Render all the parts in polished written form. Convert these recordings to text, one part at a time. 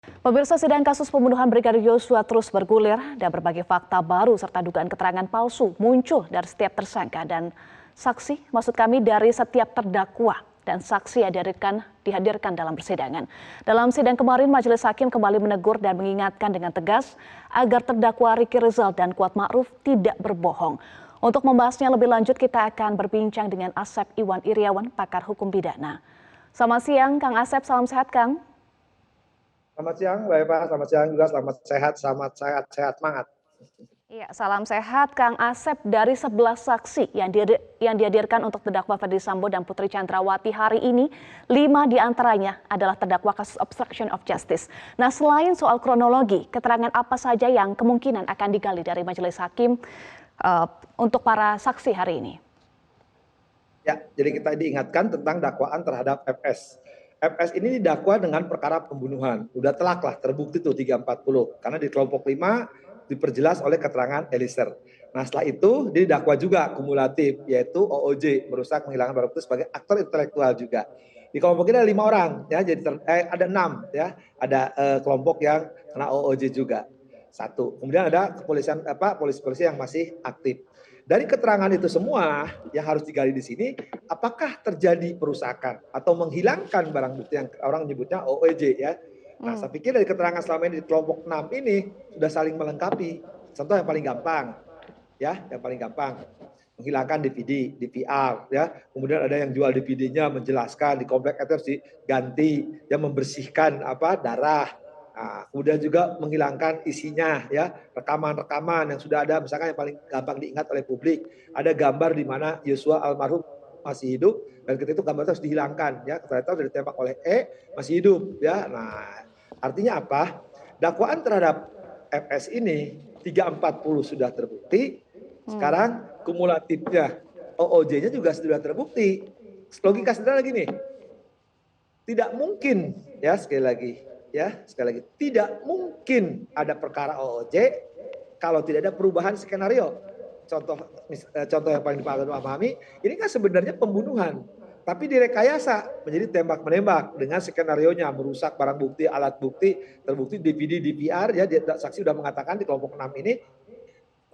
Pemirsa, sidang kasus pembunuhan Brigadir Yosua terus bergulir dan berbagai fakta baru serta dugaan keterangan palsu muncul dari setiap tersangka dan saksi, maksud kami dari setiap terdakwa dan saksi yang dihadirkan dalam persidangan. Dalam sidang kemarin, Majelis Hakim kembali menegur dan mengingatkan dengan tegas agar terdakwa Ricky Rizal dan Kuat Ma'ruf tidak berbohong. Untuk membahasnya lebih lanjut, kita akan berbincang dengan Asep Iwan Iriawan, pakar hukum pidana. Selamat siang, Kang Asep. Salam sehat, Kang. Selamat siang, Mbak Eva. Selamat siang juga. Selamat sehat, semangat. Iya, salam sehat, Kang Asep. Dari 11 saksi yang dihadirkan untuk terdakwa Ferdy Sambo dan Putri Chandrawati hari ini, 5 diantaranya adalah terdakwa kasus obstruction of justice. Nah, selain soal kronologi, keterangan apa saja yang kemungkinan akan digali dari Majelis Hakim untuk para saksi hari ini? Ya, jadi kita diingatkan tentang dakwaan terhadap FS. FS ini didakwa dengan perkara pembunuhan. Udah telak lah, terbukti tuh 340. Karena di kelompok 5 diperjelas oleh keterangan Eliezer. Nah, setelah itu didakwa juga kumulatif, yaitu OOJ, merusak menghilangkan barang bukti sebagai aktor intelektual juga. Di kelompok ini ada 5 orang, ya, jadi ada 6, ya, ada kelompok yang kena OOJ juga. 1. Kemudian ada kepolisian polisi yang masih aktif. Dari keterangan itu semua yang harus digali di sini, apakah terjadi perusakan atau menghilangkan barang bukti yang orang menyebutnya OOJ, ya. Nah, saya pikir dari keterangan selama ini di kelompok 6 ini sudah saling melengkapi. Contoh yang paling gampang, ya, yang paling gampang menghilangkan DVD, DVR, ya. Kemudian ada yang jual DVD-nya menjelaskan di komplek itu harus diganti, yang membersihkan darah. Nah, kemudian juga menghilangkan isinya, ya, rekaman-rekaman yang sudah ada, misalkan yang paling gampang diingat oleh publik, ada gambar di mana Yosua almarhum masih hidup dan ketika itu gambar itu harus dihilangkan, ya, ternyata sudah ditembak oleh masih hidup, ya. Nah, artinya apa? Dakwaan terhadap FS ini 340 sudah terbukti, sekarang kumulatifnya OOJ-nya juga sudah terbukti. Logika sederhana gini, tidak mungkin, ya, sekali lagi, tidak mungkin ada perkara OOJ kalau tidak ada perubahan skenario. Contoh yang paling dipahami, ini kan sebenarnya pembunuhan, tapi direkayasa menjadi tembak-menembak dengan skenario-nya merusak barang bukti, alat bukti, terbukti DVD, DVR, ya, saksi sudah mengatakan di kelompok 6 ini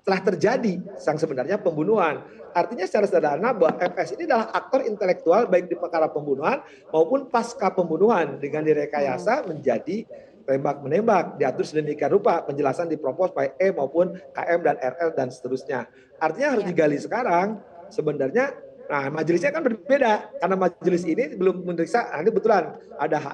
telah terjadi yang sebenarnya pembunuhan. Artinya secara sederhana bahwa FS ini adalah aktor intelektual baik di perkara pembunuhan maupun pasca pembunuhan dengan direkayasa menjadi tembak-menembak, diatur sedemikian rupa, penjelasan dipropos baik maupun KM dan RL dan seterusnya. Artinya harus digali sekarang sebenarnya. Nah, majelisnya kan berbeda karena majelis ini belum memeriksa. Ini kebetulan ada H,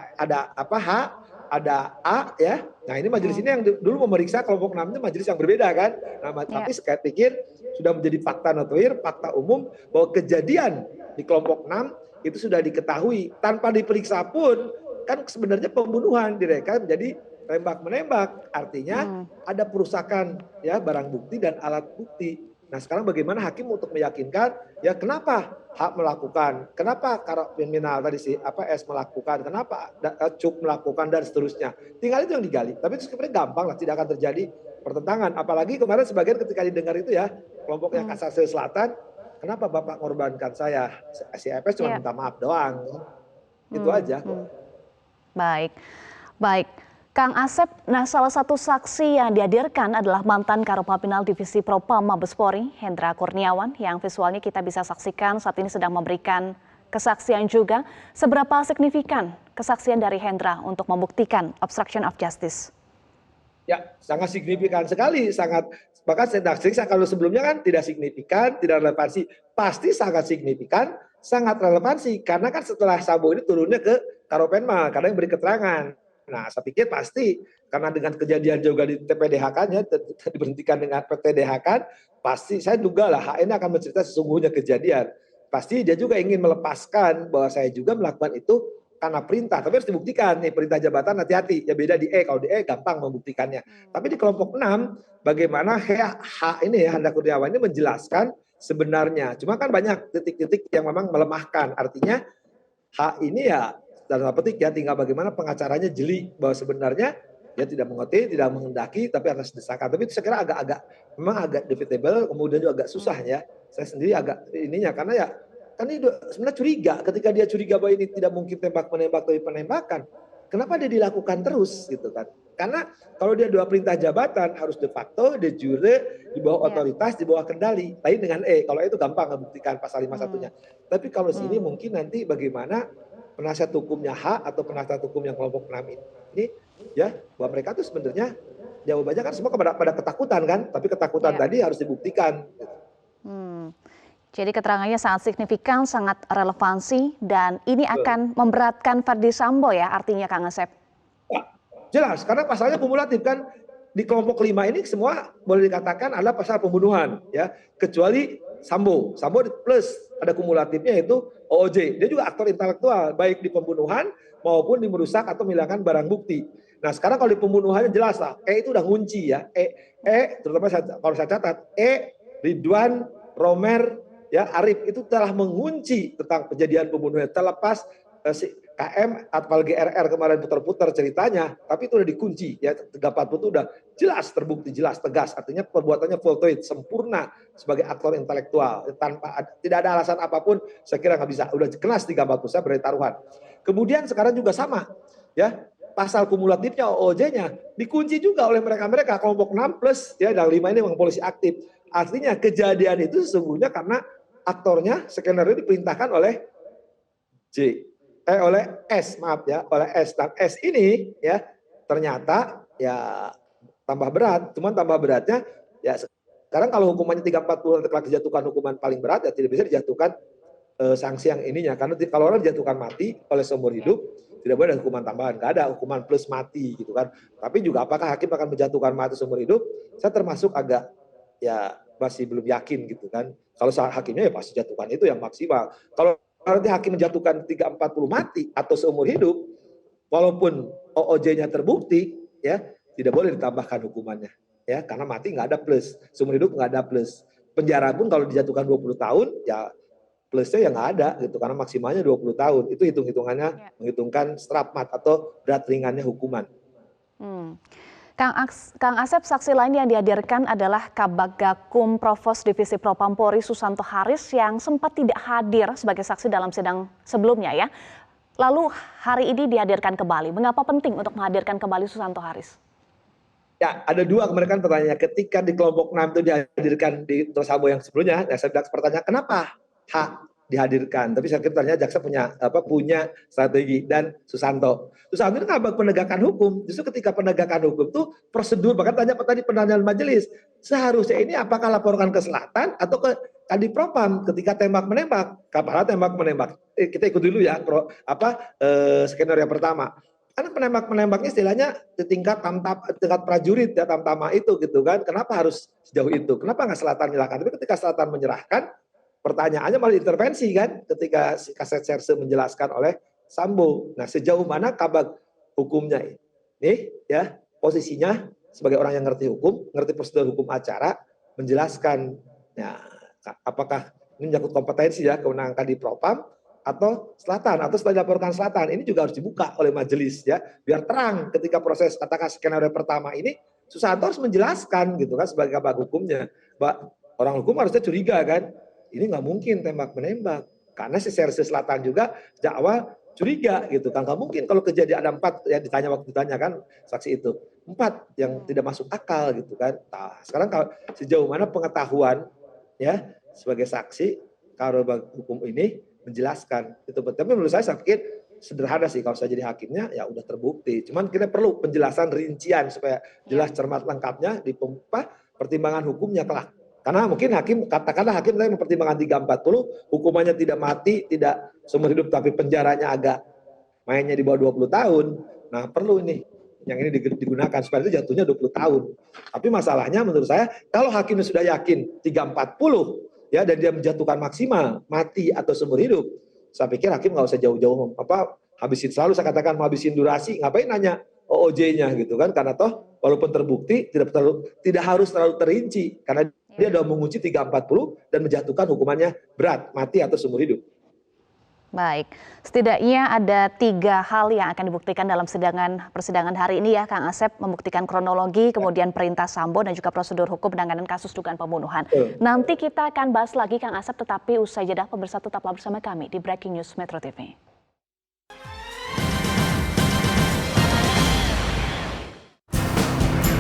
ada A, ya. Nah, ini majelis ini yang dulu memeriksa kelompok 6 itu majelis yang berbeda kan. Nah, tapi saya pikir sudah menjadi fakta notoir, fakta umum bahwa kejadian di kelompok 6 itu sudah diketahui tanpa diperiksa pun kan sebenarnya pembunuhan direka menjadi tembak-menembak. Artinya ada perusakan, ya, barang bukti dan alat bukti. Nah, sekarang bagaimana hakim untuk meyakinkan, ya, kenapa hak melakukan, kenapa kriminal tadi S melakukan, kenapa Cuk melakukan dan seterusnya. Tinggal itu yang digali. Tapi itu sebenarnya gampang lah, tidak akan terjadi pertentangan. Apalagi kemarin sebagian ketika didengar itu, ya, kelompok yang Kasase Selatan, kenapa Bapak korbankan saya? Si FS cuma minta maaf doang. Itu aja. Baik. Kang Asep, nah, salah satu saksi yang dihadirkan adalah mantan Karopaminal Divisi Propam Mabespori, Hendra Kurniawan, yang visualnya kita bisa saksikan saat ini sedang memberikan kesaksian juga. Seberapa signifikan kesaksian dari Hendra untuk membuktikan obstruction of justice? Ya, sangat signifikan sekali, bahkan kalau sebelumnya kan tidak signifikan, tidak relevansi, pasti sangat signifikan, sangat relevansi, karena kan setelah Sambo ini turunnya ke Karopenmal, karena yang beri keterangan. Nah, saya pikir pasti, karena dengan kejadian juga di TPDH-nya, diberhentikan dengan PTDH, pasti saya duga lah HN akan mencerita sesungguhnya kejadian. Pasti dia juga ingin melepaskan bahwa saya juga melakukan itu karena perintah, tapi harus dibuktikan nih perintah jabatan, hati-hati, ya beda di kalau di gampang membuktikannya. Tapi di kelompok 6, bagaimana ini, ya, Hendra Kurniawan ini menjelaskan sebenarnya. Cuma kan banyak titik-titik yang memang melemahkan. Artinya ini, ya, dalam petik, ya, tinggal bagaimana pengacaranya jeli bahwa sebenarnya dia tidak mengerti, tidak menghendaki, tapi atas desakan. Tapi itu saya kira memang agak debatable, kemudian juga agak susah, ya. Saya sendiri agak ininya, karena, ya, kan ini sebenarnya curiga, ketika dia curiga bahwa ini tidak mungkin tembak-menembak tapi penembakan, kenapa dia dilakukan terus gitu kan? Karena kalau dia 2 perintah jabatan harus de facto, de jure, di bawah Ya. otoritas, di bawah kendali. Lain dengan kalau itu gampang membuktikan pasal 51-nya. Tapi kalau sini Hmm. mungkin nanti bagaimana penasihat hukumnya H atau penasihat hukum yang kelompok 6 ini ya, bahwa mereka tuh sebenarnya jawabannya kan semua pada ketakutan kan, tapi ketakutan Ya. tadi harus dibuktikan. Hmm. Jadi keterangannya sangat signifikan, sangat relevansi, dan ini akan memberatkan Verdi Sambo ya artinya Kang Asep? Ya, jelas, karena pasalnya kumulatif kan. Di kelompok 5 ini semua boleh dikatakan adalah pasal pembunuhan ya, kecuali Sambo. Sambo plus ada kumulatifnya yaitu OOJ. Dia juga aktor intelektual baik di pembunuhan maupun di merusak atau menghilangkan barang bukti. Nah, sekarang kalau di pembunuhannya jelas lah, itu udah ngunci ya. Terutama kalau saya catat, Ridwan, Romer, ya Arif itu telah mengunci tentang kejadian pembunuhan, terlepas si KM atau GRR kemarin putar-putar ceritanya, tapi itu udah dikunci ya. 340 itu udah jelas terbukti, jelas tegas, artinya perbuatannya voltoid, sempurna sebagai aktor intelektual, tanpa tidak ada alasan apapun. Saya kira nggak bisa, udah kelas 340, saya berani taruhan. Kemudian sekarang juga sama ya, pasal kumulatifnya OOJ-nya dikunci juga oleh mereka kelompok 6 plus ya, dan 5 ini memang polisi aktif. Artinya kejadian itu sesungguhnya karena aktornya skenario diperintahkan oleh oleh S, maaf ya, oleh S. Dan S ini ya ternyata ya tambah berat, cuman tambah beratnya ya sekarang kalau hukumannya 340 telah dijatuhkan hukuman paling berat ya tidak bisa dijatuhkan sanksi yang ininya, karena kalau orang dijatuhkan mati oleh seumur hidup tidak boleh ada hukuman tambahan, nggak ada hukuman plus mati gitu kan. Tapi juga apakah hakim akan menjatuhkan mati seumur hidup, saya termasuk agak ya masih belum yakin gitu kan. Kalau hakimnya ya pasti jatuhkan itu yang maksimal. Kalau nanti hakim menjatuhkan 340 mati atau seumur hidup, walaupun OOJ-nya terbukti, ya tidak boleh ditambahkan hukumannya, ya karena mati nggak ada plus, seumur hidup nggak ada plus. Penjara pun kalau dijatuhkan 20 tahun, ya plusnya ya nggak ada gitu, karena maksimalnya 20 tahun. Itu hitung-hitungannya menghitungkan strafmat atau berat ringannya hukuman. Hmm. Kang Asep, saksi lain yang dihadirkan adalah Kabag Gakum Provos Divisi Propampori Susanto Haris yang sempat tidak hadir sebagai saksi dalam sidang sebelumnya ya. Lalu hari ini dihadirkan kembali. Mengapa penting untuk menghadirkan kembali Susanto Haris? Ya, ada dua kemarin pertanyaannya. Ketika di kelompok 6 itu dihadirkan di Sambo yang sebelumnya, ya saya bilang pertanyaan kenapa H dihadirkan. Tapi saya kira ternyata jaksa punya strategi, dan Susanto ini kabag penegakan hukum. Justru ketika penegakan hukum itu prosedur, bahkan tanya tadi penanyaan majelis, seharusnya ini apakah laporkan ke selatan atau ke Kadipropam ketika tembak menembak, kapal tembak menembak. Kita ikut dulu ya skenario yang pertama. Karena penembak-penembaknya istilahnya di tingkat prajurit ya, tamtama itu gitu kan. Kenapa harus sejauh itu? Kenapa nggak selatan menyerahkan? Tapi ketika selatan menyerahkan, pertanyaannya malah intervensi kan, ketika si Kaset Serse menjelaskan oleh Sambo. Nah, sejauh mana kabag hukumnya ini ya, posisinya sebagai orang yang ngerti hukum, ngerti prosedur hukum acara, menjelaskan ya apakah ini menyangkut kompetensi ya, kewenangan Kadipropam atau selatan, atau setelah dilaporkan selatan, ini juga harus dibuka oleh majelis ya, biar terang ketika proses katakan skenario pertama ini. Susanto harus menjelaskan gitu kan sebagai kabag hukumnya, orang hukum harusnya curiga kan, ini nggak mungkin tembak menembak, karena si Serse Selatan juga sejak awal curiga gitu kan, nggak mungkin kalau kejadian ada 4 yang ditanya waktu ditanya kan saksi itu 4 yang tidak masuk akal gitu kan. Nah, sekarang kalau sejauh mana pengetahuan ya sebagai saksi kalau hukum ini menjelaskan itu. Tapi menurut saya pikir sederhana sih, kalau saya jadi hakimnya ya udah terbukti. Cuman kita perlu penjelasan rincian supaya jelas cermat lengkapnya di pertimbangan hukumnya kelak. Karena mungkin katakanlah hakim tadi mempertimbangkan 340, hukumannya tidak mati, tidak seumur hidup, tapi penjaranya agak mainnya di bawah 20 tahun. Nah, perlu ini yang ini digunakan supaya itu jatuhnya 20 tahun. Tapi masalahnya menurut saya kalau hakimnya sudah yakin 340 ya, dan dia menjatuhkan maksimal mati atau seumur hidup, saya pikir hakim nggak usah jauh-jauh habisin, selalu saya katakan mau habisin durasi, ngapain nanya OOJ-nya gitu kan, karena toh walaupun terbukti tidak harus terlalu terinci, karena dia sudah mengunci 340 dan menjatuhkan hukumannya berat, mati atau seumur hidup. Baik, setidaknya ada 3 hal yang akan dibuktikan dalam persidangan hari ini ya, Kang Asep, membuktikan kronologi, kemudian perintah Sambo, dan juga prosedur hukum penanganan kasus dugaan pembunuhan. Nanti kita akan bahas lagi, Kang Asep, tetapi usai jeda, pemirsa tetaplah bersama kami di Breaking News Metro TV.